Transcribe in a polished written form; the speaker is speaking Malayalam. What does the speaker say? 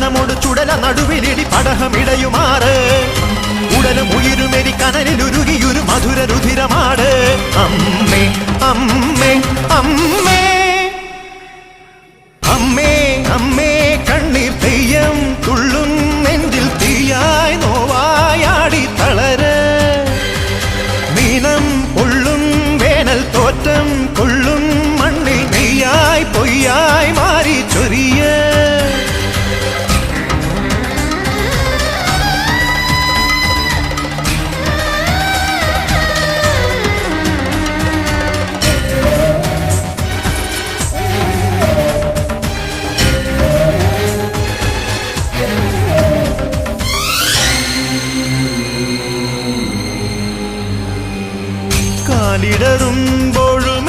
നടനമോട് ചുടല നടുവിലിടി പടഹമിടയുമാറ് ഉടലും ഉയരുമെരി കനലിലുരുകിയൊരു മധുര രുധിരമാട് അമ്മേ അമ്മേ അമ്മേ അമ്മേ അമ്മേ കണ്ണീർ തെയ്യം തുള്ളും നെഞ്ചിൽ തീയായി നോവായാടി തളര മീനം പൊള്ളും വേനൽ തോറ്റം കൊള്ളും മണ്ണിൽ നെയ്യായി പൊയ്യായി മാറി ചൊരിയ കാലിടറുമ്പോഴും